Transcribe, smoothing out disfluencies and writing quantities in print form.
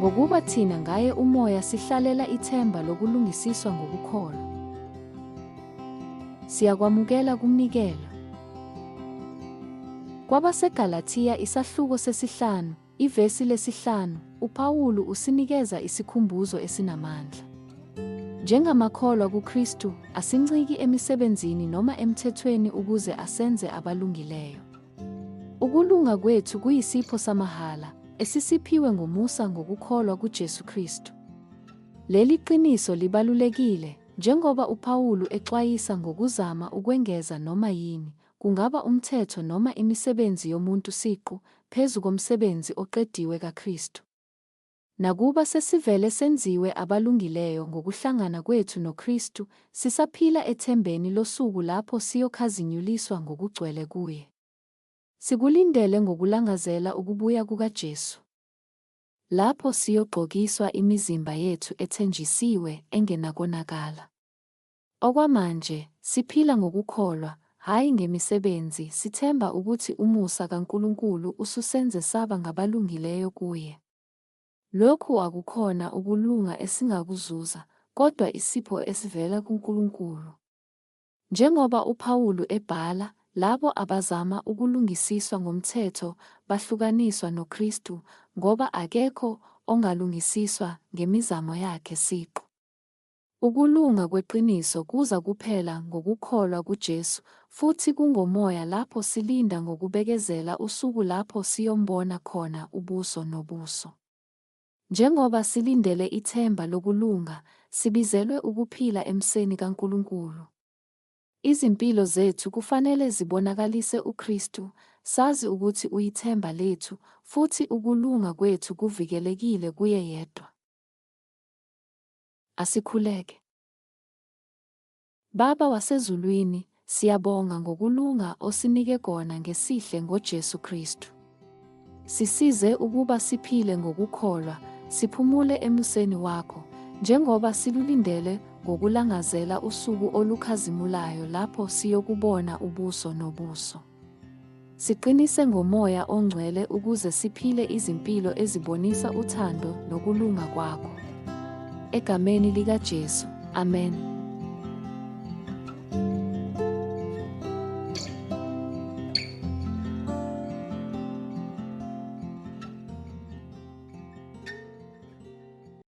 ngokuba thina ngaye umoya sihlalela ithemba lokulungisiswa ngokukholwa. Siyakwamukela kumnikelo. KwabaseGalathiya isahluko sesi-5, ivesi lesi-5, uPawulu usinikeza isikhumbuzo esinamandla. Njengamakholwa kuKristu, asinciki emisebenzini noma emthethweni ukuze asenze abalungileyo. Ukulunga kwethu kuyisipho samahhala, esisiphiwe ngomusa ngokukholwa kuJesu Kristu. Leli qiniso libalulekile, njengoba uPawulu exwayisa ngokuzama ukwengeza noma yini, kungaba umthetho noma imisebenzi yomuntu siqu, phezu komsebenzi oqediwe kaKristu. Nakuba sesivele senziwe abalungileyo ngokuhlangana kwethu noKristu, sisaphila ethembeni losuku lapho siyokhazinyuliswa ngokugcwele kuye. Sikulindele ngokulangazela ukubuya kukaJesu, lapho siyogqokiswa imizimba yethu ethenjisiwe engenakonakala. Okwamanje, siphila ngokukholwa, hhayi ngemisebenzi, sithemba ukuthi umusa kaNkulunkulu ususenze saba ngabalungileyo kuye. Lokhu akukhona ukulunga esingakuzuza, kodwa isipho esivela kuNkulunkulu. Njengoba uPawulu ebhala, labo abazama ukulungisiswa ngomthetho bahlukaniswa noKristu, ngoba akekho ongalungisiswa ngemizamo yakhe siqu. Ukulunga kweqiniso kuza kuphela ngokukholwa kuJesu, futhi kungomoya lapho silinda ngokubekezela usuku lapho siyombona khona ubuso nobuso. Njengoba silindele ithemba lokulunga, sibizelwe ukuphila emseni kaNkulunkulu. Izimpilo zethu kufanele zibonakalise uKristu, sazi ukuthi uyithemba lethu, futhi ukulunga kwethu kuvikelekile kuye yedwa. Asikhuleke. Baba wasezulwini, siyabonga ngokulunga osinike kona ngesihle ngoJesu Kristu. Sisize ukuba siphile ngokukholwa, siphumule emuseni wakho, njengoba silulindele ngokulangazela usuku olukhazimulayo lapho siyokubona ubuso nobuso. Siqinise ngomoya ongcwele ukuze siphile izimpilo ezibonisa uthando nokulunga kwakho. Egameni likaJesu, amen.